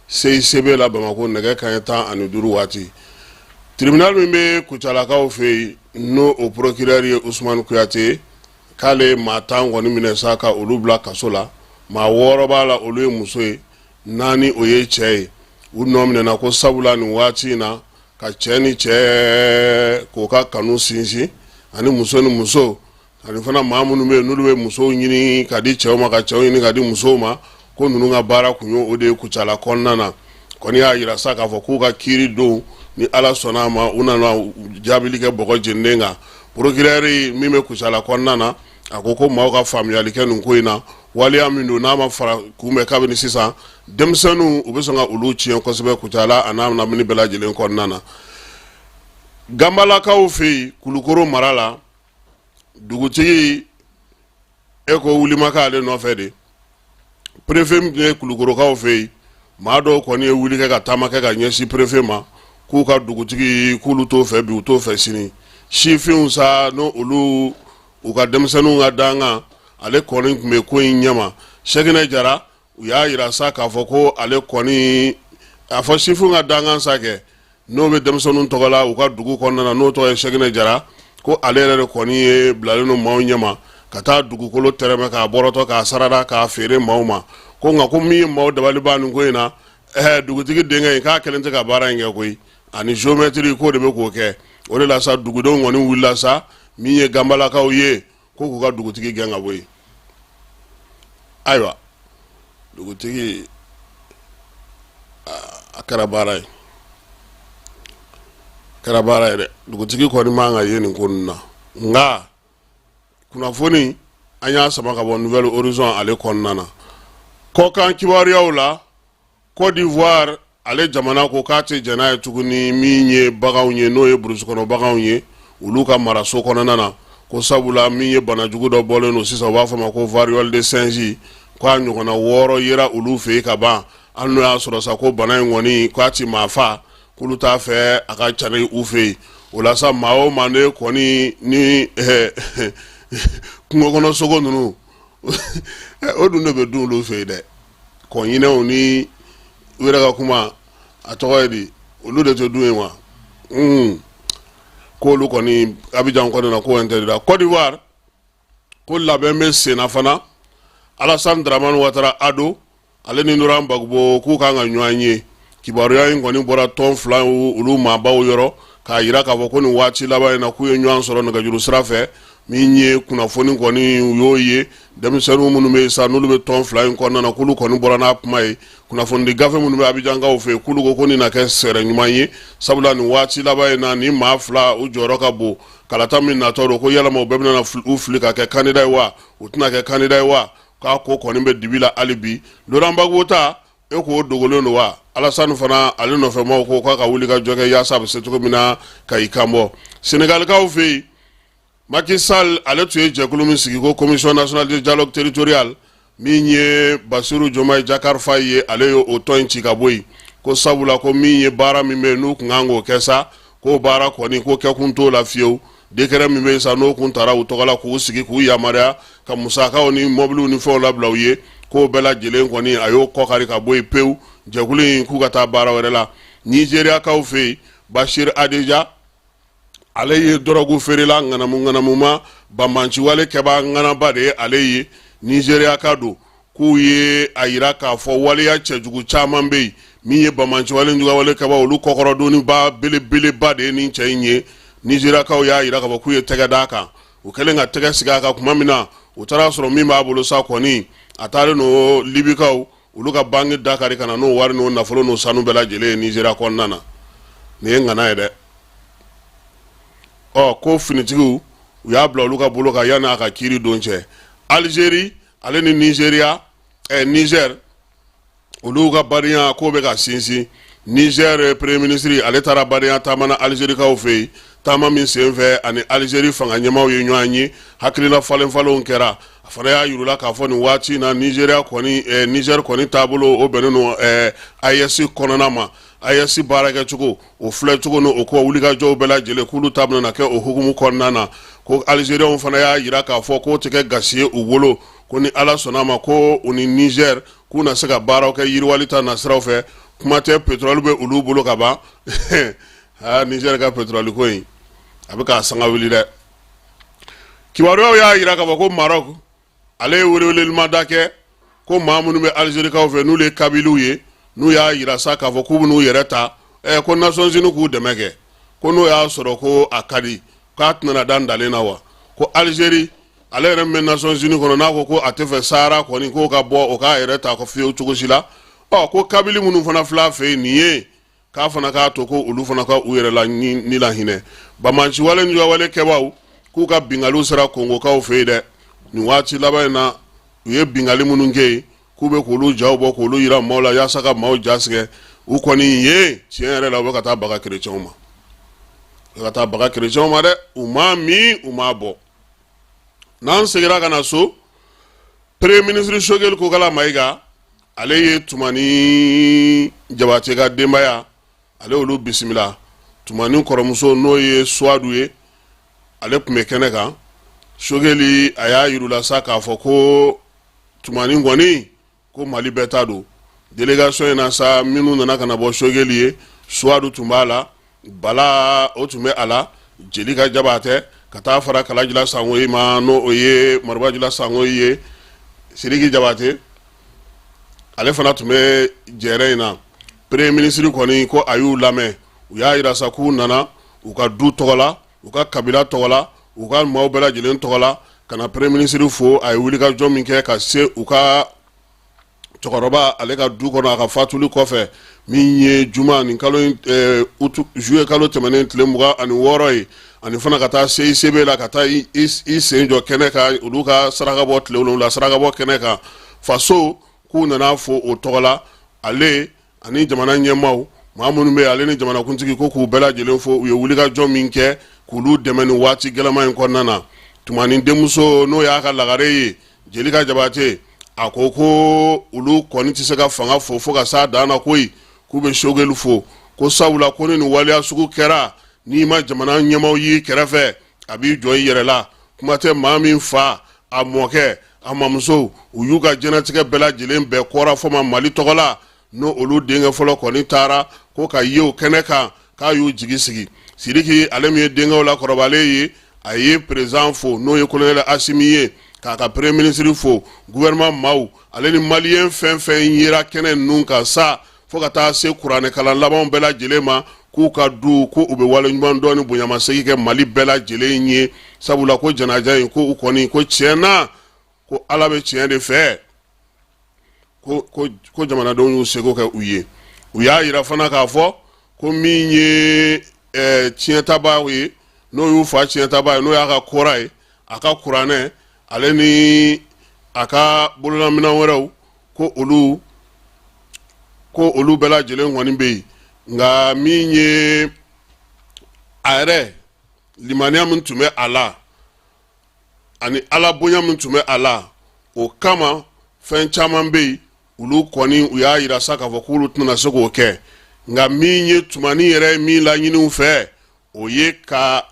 CICB la Bamako nɛgɛ kanɲɛ 15 waati tribunal min bɛ Kucalakaw fɛ yen n'o o procureur ye Usumani Kuyate k'ale maa 10 kɔni minɛ sa ka olu bila kaso la maa 6 b'a la olu ye muso ye 4 o ye cɛ ye u nɔ minɛna ko sabula nin waati in na ka cɛ ni cɛ k'o ka kanu sinsin ani muso ani fana maa minnu bɛ yen n'olu bɛ musow ɲini ka di cɛw ma ka cɛw ɲini ka di musow ma ko ninnu ka baara kun ye o de ye Kucala kɔnɔna na kɔni y'a yira sa k'a fɔ k'u ka kiiri don ni ala sɔnna a ma u nana jaabili kɛ bɔgɔ jeninen kan procureur min bɛ Kucala kɔnɔna na a ko maaw ka faamuyali kɛ nin ko in na waliya min don n'a ma fara kunbɛn kabini sisan denmisɛnninw u bɛ sɔn ka olu tiɲɛ kosɛbɛ Kucala a n'a lamini bɛɛ lajɛlen kɔnɔna na Ganbalakaw fɛ yen Kulukoro mara la dugutigi Eko Wulimaka ale nɔfɛ de préfet min ye Kulukorokaw fɛ yen maa dɔw kɔni ye wuli kɛ ka taama kɛ ka ɲɛsin préfet ma k'u ka dugutigi k'olu t'o fɛ bi u t'o fɛ sini sifinw sa no olu u ka denmisɛnninw ka dangan ale kɔni tun bɛ ko in ɲɛma Sɛkinɛ Jara u y'a yira sa k'a fɔ ko ale kɔni a fɔ sifinw ka dangan sa kɛ n'o bɛ denmisɛnninw tɔgɔ la u ka dugu kɔnɔna na n'o tɔgɔ ye Sɛkinɛ Jara ko ale yɛrɛ de kɔni ye bilalen no maaw ɲɛma ka taa dugukolo tɛrɛmɛ k'a bɔrɔtɔ k'a sarada k'a feere maaw ma ko nka ko min ye maaw dabali b'a nin ko in na dugutigi denkɛ in k'a kɛlen tɛ ka baara in kɛ koyi ani géomètre k'o de bɛ k'o kɛ o de la sa dugudenw kɔni wulila sa min ye Ganbalakaw ye ko k'u ka dugutigi gɛn ka bɔ yen ayiwa dugutigi a kɛra baara ye dɛ dugutigi kɔni man ka ye nin ko ninnu na nka kunnafoni an y'a sama ka bɔ Nouvelle Horizon ale kɔnɔna na kɔkan kibaruyaw la Côte d'Ivoire ale jamana ko k'a tɛ jɛn n'a ye tuguni min ye baganw ye n'o ye burusi kɔnɔ baganw ye olu ka maraso kɔnɔna na ko sabula min ye banajugu dɔ bɔlen don sisan u b'a fɔ ma ko variole de singe k'a ɲɔgɔnna 6 yera olu fɛ yen ka ban hali n'o y'a sɔrɔ sa ko bana in kɔni k'a tɛ maa fa k'olu t'a fɛ a ka cari u fɛ yen o la sa maa o maa ne kɔni ni kungo kɔnɔ sogo ninnu o dun de bɛ dun olu fɛ yen dɛ kɔɲinɛw ni u yɛrɛ ka kuma a tɔgɔ ye di olu de tɛ dun yen wa k'olu kɔni Abidjan kɔni na ko interdit Côte d'Ivoire ko labɛn bɛ sen na fana Alassane Dramane Ouattara Ado ale ni Laurent Gbagbo k'u kan ka ɲɔgɔn ye kibaruya in kɔni bɔra tɔn fila olu maabaw yɔrɔ k'a yira k'a fɔ ko nin waati laban in na k'u ye ɲɔgɔn sɔrɔ nɛgɛjuru sira fɛ min ye kunnafoni kɔni u y'o ye denmisɛnninw minnu bɛ yen sa n'olu bɛ tɔn fila in kɔnɔna na k'olu kɔni bɔra n'a kuma ye kunnafonidi gafe minnu bɛ Abidjankaw fɛ yen k'olu ko nin na kɛ sɛrɛ ɲuman ye sabula nin waati laban in na nin maa fila u jɔyɔrɔ ka bon kalata min natɔ don ko yalama u bɛɛ bɛna u fili ka kɛ candidat ye wa u tɛna kɛ candidat ye wa k'a ko kɔni bɛ dibi la hali bi Laurent Gbagbo ta e k'o dogolen don wa Alassane fana ale nɔfɛmaw ko k'a ka wuli ka jɔ kɛ yaasa a bɛ se cogo min na ka i kanbɔ Sénégalikaw fɛ yen Macky Sall ale tun ye jɛkulu min sigi ko Commission nationale de dialogue territorial min ye Bassirou Diomaye Diakhar Faye ye ale ye o tɔn in ci ka bɔ yen ko sabula ko min ye baara min bɛ yen n'u kun kan k'o kɛ sa k'o baara kɔni ko kɛkun t'o la fiyewu décret min bɛ yen sa n'o kun taara u tɔgɔ la k'u sigi k'u yamaruya ka musakaw ni mɔbiliw ni fɛnw labila u ye k'o bɛɛ lajɛlen kɔni a y'o kɔkari ka bɔ yen pewu jɛkulu in k'u ka taa baara wɛrɛ la Nigériyakaw fɛ yen Bachir Adéja ale ye dɔrɔgu feerela ŋanamu ma banbanciwale kɛba ŋanaba de ye ale ye Nigériyaka don k'u ye a yira k'a fɔ waleya cɛjugu caman bɛ yen min ye banbanciwale jugawale kɛba olu kɔkɔrɔdoniba belebeleba de ye nin cɛ in ye Nigériyakaw y'a yira k'a fɔ k'u ye tɛgɛ d'a kan u kɛlen ka tɛgɛ sigi a kan tuma min na u taara sɔrɔ min b'a bolo sa kɔni a taalen no Libikaw olu ka banque Dakar ka na n'o wari n'o nafolo n'o sanu bɛɛ lajɛlen ye Nigériya kɔnɔna na nin ye ŋana ye dɛ ko finitigiw u y'a bila olu ka bolo kan yanni a ka kiiri don cɛ Algérie ale ni Niger olu ka badenya k'o bɛ ka sinsin Niger premier ministre ale taara badenya taama na Algérikaw fɛ yen taama min senfɛ ani Algérie fanga ɲɛmaaw ye ɲɔgɔn ye hakilina falenfalenw kɛra a fana y'a yirula k'a fɔ nin waati na Niger kɔni taabolo o bɛnnen no AES kɔnɔna ma AES baarakɛcogo o filɛcogo n'o ko wulikajɔw bɛɛ lajɛlen k'olu ta bɛna kɛ o hukumu kɔnɔna na ko Algérienw fana y'a yira k'a fɔ k'o tɛ kɛ gasi ye u bolo ko ni Ala sɔnna ma ko u ni Niger k'u na se ka baaraw kɛ yiriwali ta nasiraw fɛ kuma tɛ pétrole bɛ olu bolo ka ban Niger ka pétrole ko in a bɛ k'a sanga wuli dɛ kibaruyaw y'a yira k'a fɔ ko Maroc ale ye welewelelima kɛ ko maa minnu bɛ Algérikaw fɛ n'olu ye Kabyliw ye n'u y'a yira sa k'a fɔ k'u bɛn'u yɛrɛ ta ko Nations Unies k'u dɛmɛ kɛ ko n'o y'a sɔrɔ ko a ka di k'a tɛna da dalen na wa ko Algérie ale yɛrɛ min bɛ Nations Unies kɔnɔ n'a ko a tɛ fɛ Sahara kɔni k'o ka bɔ o k'a yɛrɛ ta ko fiyewu cogo si la ko Kabylie minnu fana filɛ a fɛ yen nin ye k'a fana k'a to ko olu fana ka u yɛrɛ la ni lahinɛ banbanciwale ni jugawale kɛbaaw k'u ka binkaliw sera Kongokaw fɛ yen dɛ nin waati laban in na u ye binkali minnu kɛ yen k'u bɛ k'olu jaw bɔ k'olu yira maaw la yaasa ka maaw jasɛgɛ u kɔni ye tiɲɛ yɛrɛ la u bɛ ka taa baga kerecɛnw ma dɛ u m'a min u m'a bɔ n'an seginna ka na so premier ministre Choguel Kokala Mayiga ale ye Tumani Jabate ka denbaya ale olu bisimila Tumani kɔrɔmuso n'o ye Suwadu ye ale tun bɛ kɛnɛ kan Choguel a y'a yirula sa k'a fɔ ko Tumani kɔni ko Mali bɛɛ ta don délégation in na sa minnu nana ka na bɔ Choguel ye Suwadu tun b'a la bala o tun bɛ a la jeli ka jabatɛ ka taa fara kalajila sangoyi ma n'o o ye marabajila sangoyi ye Sidiki Jabate ale fana tun bɛ jɛrɛ in na premier ministre kɔni ko a y'u lamɛn u y'a yira sa k'u nana u ka du tɔgɔ la u ka kabila tɔgɔ la u ka maaw bɛɛ lajɛlen tɔgɔ la ka na premier ministre fo a ye wulikajɔ min kɛ ka se u ka cɛkɔrɔba ale ka du kɔnɔ a ka fatuli kɔfɛ min ye juma nin kalo juillet kalo tɛmɛnen tile 26 ye ani fana ka taa CICB la ka taa i sen jɔ kɛnɛ kan olu ka saraka bɔ tile 7 saraka bɔ kɛnɛ kan faso k'u nana fo o tɔgɔ la ale ani jamana ɲɛmaaw maa minnu bɛ ale ni jamanakuntigi ko k'u bɛɛ lajɛlen fo u ye wulikajɔ min kɛ k'olu dɛmɛ nin waati gɛlɛma in kɔnɔna na tuma ni denmuso n'o y'a ka lagare ye Jelika Jabate a ko ko olu kɔni tɛ se ka fanga fo ka s'a dan na koyi k'u bɛ Sogɛli fo ko sabula ko ni nin waleya sugu kɛra n'i ma jamana ɲɛmaaw y'i kɛrɛfɛ a b'i jɔ i yɛrɛ la kuma tɛ maa min fa a mɔkɛ a mamuso u y'u ka jɛnatigɛ bɛɛ lajɛlen bɛɛ kɔra fɔ ma Mali tɔgɔ la n'o olu denkɛ fɔlɔ kɔni taara ko ka ye o kɛnɛ kan k'a y'u jigi sigi Sidiki ale min ye denkɛw la kɔrɔbalen ye a ye président fo n'o ye colonel Asimi ye k'a ka premier ministre fo gouvernement maaw ale ni malien fɛn fɛn yera kɛnɛ ninnu kan sa fo ka taa se kuranɛ kalan labanw bɛɛ lajɛlen ma k'u ka du ko u bɛ wale ɲuman dɔn ni bonyamasegin kɛ Mali bɛɛ lajɛlen ye sabula ko janaja in ko u kɔni ko tiɲɛna ko Ala bɛ tiɲɛ de fɛ ko jamanadenw y'u seko kɛ u ye u y'a yira fana k'a fɔ ko min ye tiɲɛtabaa ye n'o y'u fa tiɲɛtabaa ye n'o y'a ka kora ye a ka kuranɛ ale ni a ka bololaminɛn wɛrɛw ko olu bɛɛ lajɛlen kɔni bɛ yen nka min ye a yɛrɛ limaniya min tun bɛ a la ani Ala bonya min tun bɛ a la o kama fɛn caman bɛ yen olu kɔni u y'a yira sa k'a fɔ k'olu tɛna se k'o kɛ nka min ye tumani yɛrɛ min laɲini u fɛ o ye ka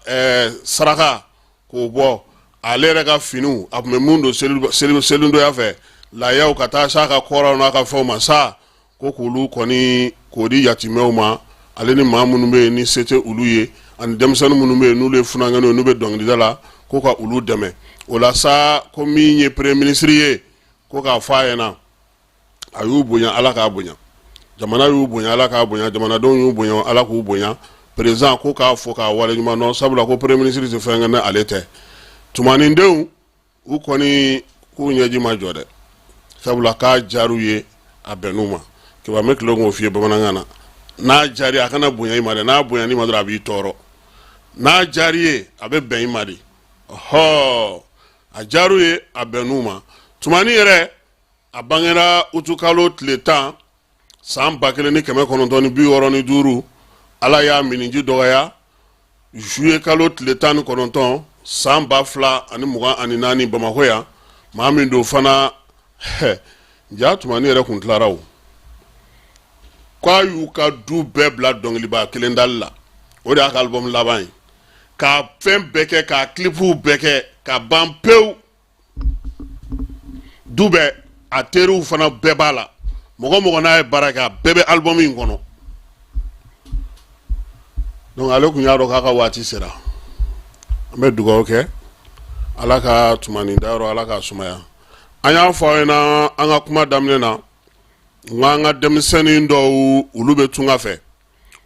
saraka k'o bɔ ale yɛrɛ ka finiw a tun bɛ mun don selidonya fɛ layaw ka taa s'a ka kɔrɔw n'a ka fɛnw ma sa ko k'olu kɔni k'o di yatimɛw ma ale ni maa minnu bɛ yen ni se tɛ olu ye ani denmisɛnnin minnu bɛ yen n'olu ye funankɛnɛw n'u bɛ dɔnkilida la ko ka olu dɛmɛ o la sa ko min ye premier ministre ye ko k'a fɔ a ɲɛna a y'u bonya Ala k'a bonya jamana y'u bonya Ala k'a bonya jamanadenw y'u bonya Ala k'u bonya président ko k'a fɔ k'a wale ɲuman dɔn sabula ko premier ministre tɛ fɛn kɛ ni ale tɛ tumanindenw u kɔni k'u ɲɛji ma jɔ dɛ sabula k'a jar'u ye a bɛnn'u ma kiba me tilo k'o f'i ye bamanankan na n'a jari a kana bonya i ma dɛ n'a bonya n'i ma dɔrɔn a b'i tɔɔrɔ n'a jari ye a bɛ bɛn i ma de ɔhɔ a jar'u ye a bɛnn'u ma tumani yɛrɛ a bangera utukalo tile 10 san 1965 Ala y'a miniji dɔgɔya juillet kalo tile 19 san 2024 Bamakɔ yan maa min don fana ja tumani yɛrɛ kun tilara o k'a y'u ka du bɛɛ bila dɔnkiliba kelen dali la o de y'a ka album laban ye k'a fɛn bɛɛ kɛ k'a clipw bɛɛ kɛ ka ban pewu du bɛɛ a teriw fana bɛɛ b'a la mɔgɔ mɔgɔ n'a ye baara kɛ a bɛɛ bɛ album in kɔnɔ donc ale kun y'a dɔn k'a ka waati sera an bɛ dugawu kɛ Ala ka tumani dayɔrɔ Ala ka sumaya an y'a fɔ aw ɲɛna an ka kuma daminɛ na an ka denmisɛnnin dɔw olu bɛ tunga fɛ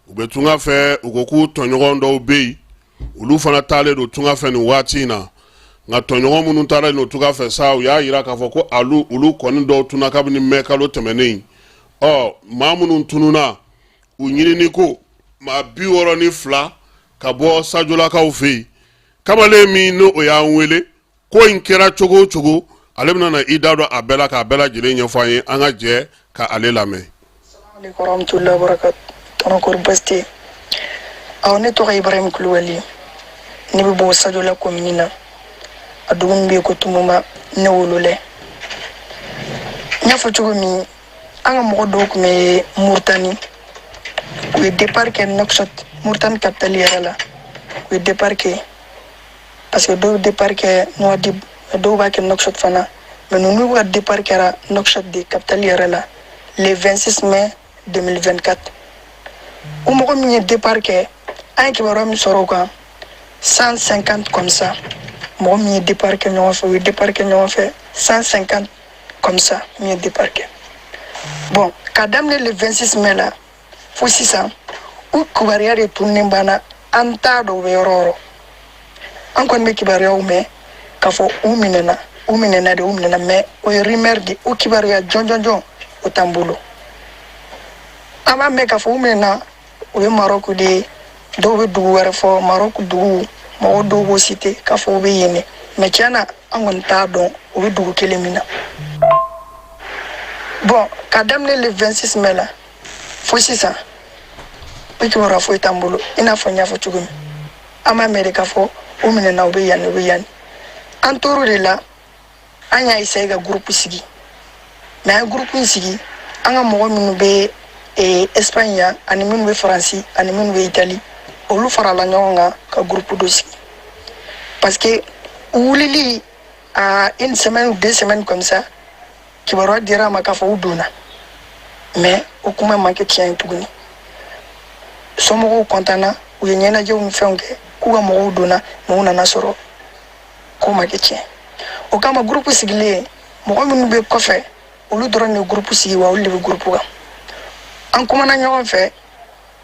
u bɛ tunga fɛ u ko k'u tɔɲɔgɔn dɔw bɛ yen olu fana taalen don tunga fɛ nin waati in na nka tɔɲɔgɔn minnu taalen don tunga fɛ sa u y'a yira k'a fɔ ko olu kɔni dɔw tunna kabini mɛ kalo tɛmɛnen maa minnu tununa u ɲinini ko maa 62 ka bɔ sajolakaw fɛ yen kamalen min n'o y'an wele ko in kɛra cogo o cogo ale bɛna na i da dɔn a bɛɛ la k'a bɛɛ lajɛlen ɲɛfɔ an ye an ka jɛ ka ale lamɛn. Assalamu alaikum warahmatullahi wabarakatuh. Tonokor Basti. Aw ne tɔgɔ Ibrahim Kulubali. Ne bɛ bɔ Sajola commune na. A dugu min bɛ ko Tumuma ne wololɛ. N y'a fɔ cogo min an ka mɔgɔ dɔw tun bɛ Muritani. U ye départ kɛ Nouakchott Muritani capitale yɛrɛ la. U ye départ kɛ parce que dɔw départ kɛ Nouadhibou dɔw b'a kɛ Nouakchott fana mais ninnu ka départ kɛra Nouakchott de capitale yɛrɛ la le 26 mai 2024 o mɔgɔ min ye départ kɛ an kibaruya min sɔrɔ o kan 150 comme ça mɔgɔ min ye départ kɛ ɲɔgɔn fɛ o ye départ kɛ ɲɔgɔn fɛ 150 comme ça min ye départ kɛ bon ka daminɛ le 26 mai la fo sisan u kibaruya de tununen banna an t'a dɔn u bɛ yɔrɔ o yɔrɔ an kɔni bɛ kibaruyaw mɛn k'a fɔ u minɛna mais o ye rumeur de o kibaruya jɔn o t'an bolo an b'a mɛn k'a fɔ u minɛna o ye Maroc de ye dɔw bɛ dugu wɛrɛ fɔ Maroc dugu mɔgɔ dɔw b'o cité k'a fɔ u bɛ yen de mais tiɲɛna an kɔni t'a dɔn u bɛ dugu kelen min na bon ka daminɛ le 26 mai la fo sisan o kibaruya foyi t'an bolo i n'a fɔ n y'a fɔ cogo min an b'a mɛn de k'a fɔ u minɛna u bɛ yan an tor'o de la an y'a essayé ka groupe sigi mais an groupe in sigi an ka mɔgɔ minnu bɛ Espagne yan ani minnu bɛ Faransi ani minnu bɛ Italie olu farala ɲɔgɔn kan ka groupe dɔ sigi parce que wulili à une semaine ou 2 semaines comme ça kibaruya dira ma k'a fɔ u donna mais o kuma ma kɛ tiɲɛ ye tuguni somɔgɔw kɔntanna u ye ɲɛnajɛw ni fɛnw kɛ k'u ka mɔgɔw donna mais u nana sɔrɔ k'o ma kɛ tiɲɛ o kama groupe sigilen mɔgɔ minnu bɛ kɔfɛ olu dɔrɔn de groupe sigi wa olu de bɛ groupe kan an kumana ɲɔgɔn fɛ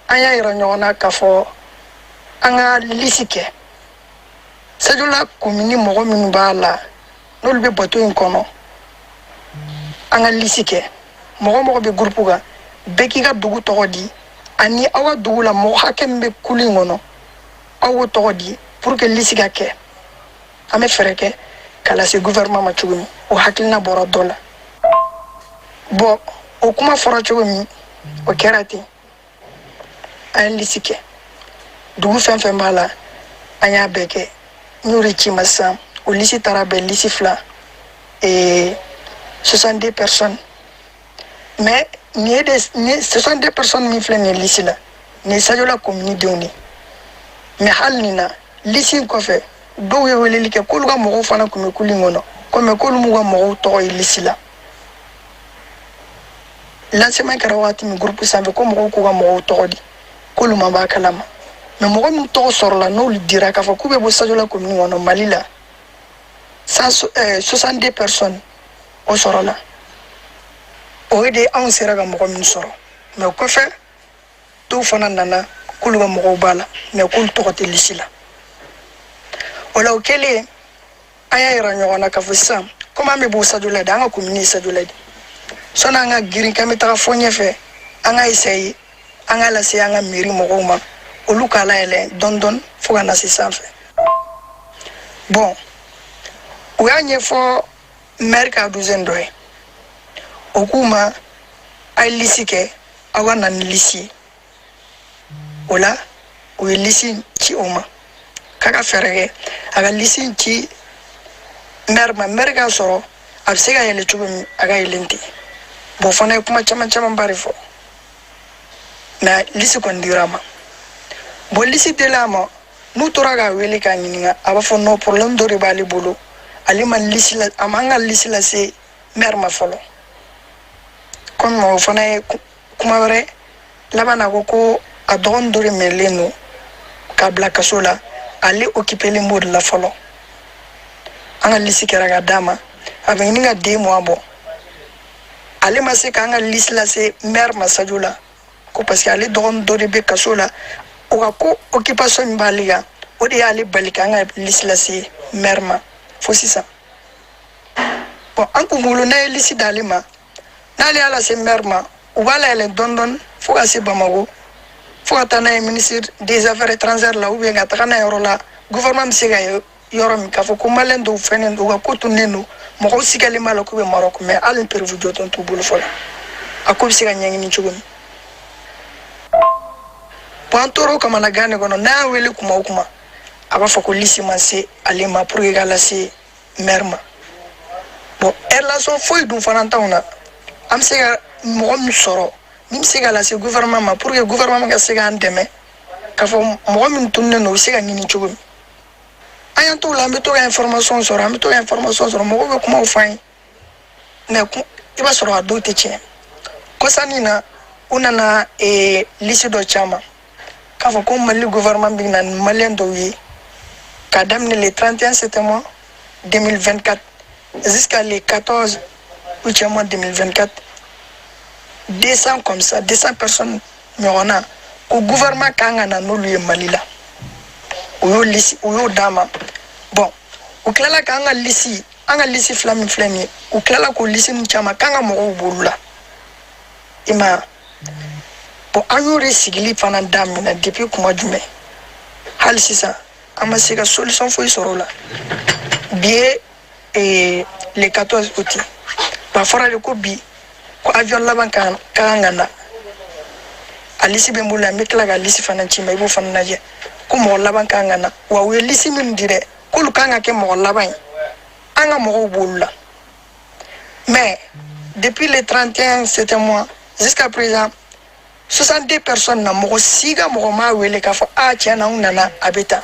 an y'a yira ɲɔgɔn na k'a fɔ an ka liste kɛ Sadiola commune mɔgɔ minnu b'a la n'olu bɛ bateau in kɔnɔ an ka liste kɛ mɔgɔ bɛ groupe kan bɛɛ k'i ka dugu tɔgɔ di ani aw ka dugu la mɔgɔ hakɛ min bɛ kulu in kɔnɔ aw k'o tɔgɔ di pour que liste ka kɛ an bɛ fɛɛrɛ kɛ ka lase gouvernement ma cogo min o hakilina bɔra dɔ la bon o kuma fɔra cogo min o kɛra ten an ye liste kɛ dugu fɛn fɛn b'a la an y'a bɛɛ kɛ n y'o de ci ma sisan o liste taara bɛn liste 62 personnes mais nin ye 62 personnes min filɛ nin ye liste la nin ye Sadiola commune denw de mais hali nin na liste in kɔfɛ dɔw ye weleli kɛ k'olu ka mɔgɔw fana tun bɛ kulu in kɔnɔ komi k'olu m'u ka mɔgɔw tɔgɔ ye liste la lancement kɛra wagati min groupe sanfɛ ko mɔgɔw k'u ka mɔgɔw tɔgɔ di k'olu ma b'a kalama mais mɔgɔ min tɔgɔ sɔrɔla n'olu dira k'a fɔ k'u bɛ bɔ Sadiola commune kɔnɔ Mali la 62 personnes o sɔrɔla o ye de anw sera ka mɔgɔ min sɔrɔ mais o kɔfɛ dɔw fana nana k'olu ka mɔgɔw b'a la mais k'olu tɔgɔ tɛ liste la o la o kɛlen an y'a yira ɲɔgɔn na k'a fɔ sisan komi an bɛ bɔ Sadiola de an ka commune ye Sadiola de sɔnni an ka girin k'an bɛ taga fɔ ɲɛfɛ an ka essayer an ka lase an ka mairie mɔgɔw ma olu k'a layɛlɛ dɔɔni fo ka na se sanfɛ bon u y'a ɲɛfɔ maire ka douzaine dɔ ye o k'u ma a ye liste kɛ aw ka na ni liste ye o la u ye liste ci o ma k'a ka fɛɛrɛ kɛ a ka liste ci maire ma maire k'a sɔrɔ a bɛ se ka yɛlɛ cogo min a ka yɛlɛn ten bon fana ye kuma camanba de fɔ mais liste kɔni dira a ma bon liste dila a ma n'u tora k'a wele k'a ɲininka a b'a fɔ non problème dɔ de b'ale bolo ale ma liste la a man ka liste lase maire ma fɔlɔ komi o fana ye kuma wɛrɛ laban na ko a dɔgɔnin dɔ de minɛlen don k'a bila kaso la ale occupelen b'o de la fɔlɔ an ka liste kɛra ka d'a ma a bɛ ɲini ka 2 mois bɔ ale ma se k'an ka liste lase maire ma Sadiola ko parce que ale dɔgɔnin dɔ de bɛ kaso la o ka ko occupation min b'ale kan o de y'ale bali k'an ka liste lase maire ma fo sisan bon an kun bolo n'a ye liste d'ale ma n'ale y'a lase maire ma u b'a layɛlɛn dɔɔni fo ka se Bamako fo ka taa n'a ye ministre des affaires étrangères la ou bien ka taga n'a yɔrɔ la gouvernement bɛ se ka yɔrɔ min k'a fɔ ko maliyɛn dɔw fɛnnen don u ka ko tunnen don mɔgɔw sigalen b'a la k'u bɛ Maroc mais hali prévu jɔtɔn t'u bolo fɔlɔ a ko bɛ se ka ɲɛɲini cogo min bon an tora o kamana gan de kɔnɔ n'a y'a wele kuma o kuma a b'a fɔ ko liste ma se ale ma pour que k'a lase maire ma bon relation foyi dun fana t'anw na an bɛ se ka mɔgɔ min sɔrɔ min bɛ se ka lase gouvernement ma pour que gouvernement ka se k'an dɛmɛ k'a fɔ mɔgɔ min tunnen don o bɛ se ka ɲini cogo min an y'an t'o la an bɛ to ka information sɔrɔ mɔgɔw bɛ kumaw f'an ye mais i b'a sɔrɔ a dɔw tɛ tiɲɛ kɔsani na u nana liste dɔ caman k'a fɔ ko Mali gouvernement bɛ na malien dɔw ye k'a daminɛ le 31 septembre 2024 jusqu'à le 14 août 2024 200 comme ça 200 personnes ɲɔgɔn na ko gouvernement kan ka na n'olu ye Mali la o y'o d'a ma bon u tilala k'an ka lisi fila min filɛ nin ye u tilala k'o lisi ninnu caman k'an ka mɔgɔw b'olu la i ma bon an y'o de sigili fana daminɛ depuis kuma jumɛn hali sisan an ma se ka solution foyi sɔrɔ o la bi ye le 14 août ba fɔra de ko bi ko avion laban kan ka na a lisi bɛ n bolo an bɛ tila ka lisi fana ci ma i b'o fana lajɛ ko mɔgɔ laban kan ka na wa u ye lisi min di dɛ k'olu kan ka kɛ mɔgɔ laban ye an ka mɔgɔw b'olu la mais depuis le 31 septembre jusqu'à présent 62 personnes na mɔgɔ si ka mɔgɔ m'a wele k'a fɔ tiɲɛ na an nana a bɛ tan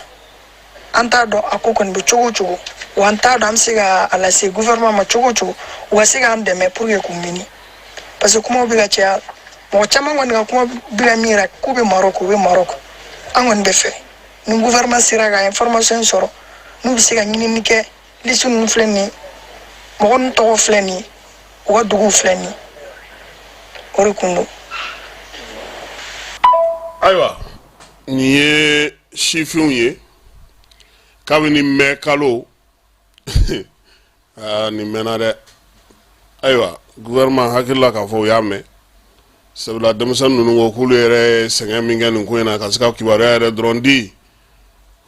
an t'a dɔn a ko kɔni bɛ cogo o cogo wa an t'a dɔn an bɛ se ka a lase gouvernement ma cogo o cogo u ka se k'an dɛmɛ pour que k'u mini parce que kumaw bɛ ka caya mɔgɔ caman kɔni ka kuma bɛ ka min yira k'u bɛ Maroc u bɛ Maroc an kɔni bɛ fɛ ni gouvernement sera ka information sɔrɔ n'u bɛ se ka ɲinini kɛ liste ninnu filɛ nin ye mɔgɔ ninnu tɔgɔ filɛ nin ye u ka duguw filɛ nin ye o de kun don. Ayiwa nin ye sifinw ye kabini mɛn kalo nin mɛnna dɛ ayiwa gouvernement hakilila k'a fɔ u y'a mɛn sabula denmisɛnnin ninnu ko k'olu yɛrɛ sɛgɛn min kɛ nin ko in na ka se ka kibaruya yɛrɛ dɔrɔn di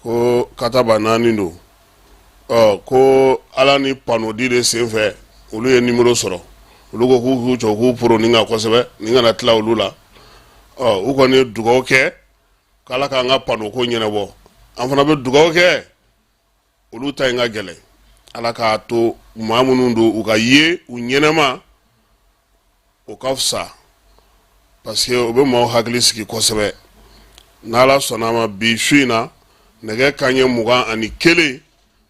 ko kataba 4 don ko ala ni panodi de senfɛ olu ye numéro sɔrɔ olu ko k'u jɔ k'u poro nin kan kosɛbɛ nin kana tila olu la u kɔni ye dugawu kɛ k'ala k'an ka pano ko ɲɛnabɔ an fana bɛ dugawu kɛ olu ta in ka gɛlɛn ala k'a to maa minnu don u ka ye u ɲɛnama o ka fisa parce que o bɛ maaw hakili sigi kosɛbɛ n'ala sɔnna ma bi su in na nɛgɛ kanɲɛ 21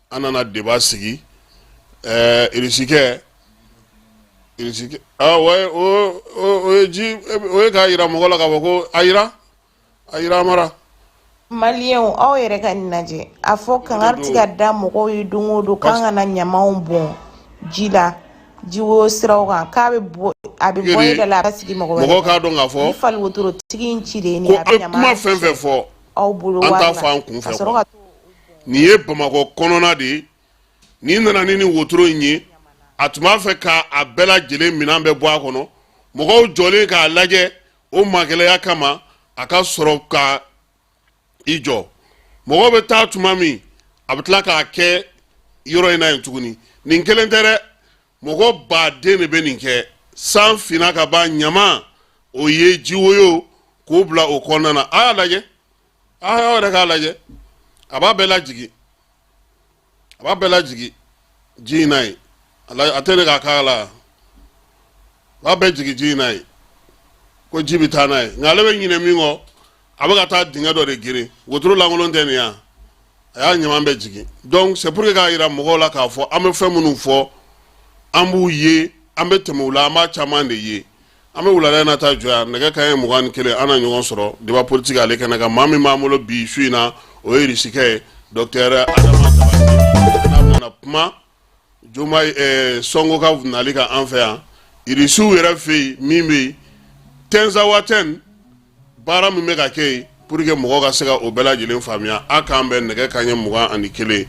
an nana débat sigi irisikɛ o ye k'a yira mɔgɔ la k'a fɔ ko a yira mara Maliyɛnw aw yɛrɛ ka nin lajɛ a fɔ kangari ti ka da mɔgɔw ye don o don k'an kana ɲamaw bɔn ji la jiwo siraw kan k'a bɛ bɔ e da la a ka sigi mɔgɔ k'a dɔn k'a fɔ ni fali wotoro tigi in ci de ni a bɛ kuma fɛn fɛn fɔ aw bolo an t'a fɔ an kun fɛ nin ye Bamakɔ kɔnɔna de ye n'i nana ni wotoro in ye a tun b'a fɛ k'a bɛɛ lajɛlen minɛn bɛ bɔ a kɔnɔ mɔgɔw jɔlen k'a lajɛ o magɛlɛya kama a ka sɔrɔ ka i jɔ mɔgɔw bɛ taa tuma min a bɛ tila k'a kɛ yɔrɔ in na yen tuguni nin kelen tɛ dɛ mɔgɔ baden de bɛ nin kɛ san finna ka ban ɲama o ye jiwoyo k'o bila o kɔnɔna na a y'a lajɛ a y'aw yɛrɛ k'a lajɛ a b'a bɛɛ lajigi ji in na yen a tɛ ne k'a k'a la a b'a bɛɛ jigi ji in na yen ko ji bɛ taa n'a ye nka ale bɛ ɲinɛ min kɔ a bɛ ka taa dingɛ dɔ de geren wotoro lankolon tɛ nin ya a y'a ɲaman bɛɛ jigin donc c'est pour que k'a yira mɔgɔw la k'a fɔ an bɛ fɛn minnu fɔ an b'u ye an bɛ tɛmɛ u la an b'a caman de ye an bɛ wulada in na taa jɔ yan nɛgɛ kanɲɛ 21 an na ɲɔgɔn sɔrɔ débat politique ale kɛnɛ kan maa min b'an bolo bi su in na o ye risikɛ ye docteur Adama Tabati n'a bɛna kuma joma Sɔngo ka nali kan an fɛ yan irisiw yɛrɛ fɛ yen min bɛ yen Tɛnzawatɛn baara min bɛ ka kɛ yen pour que mɔgɔw ka se ka o bɛɛ lajɛlen faamuya a k'an bɛ nɛgɛ kanɲɛ 21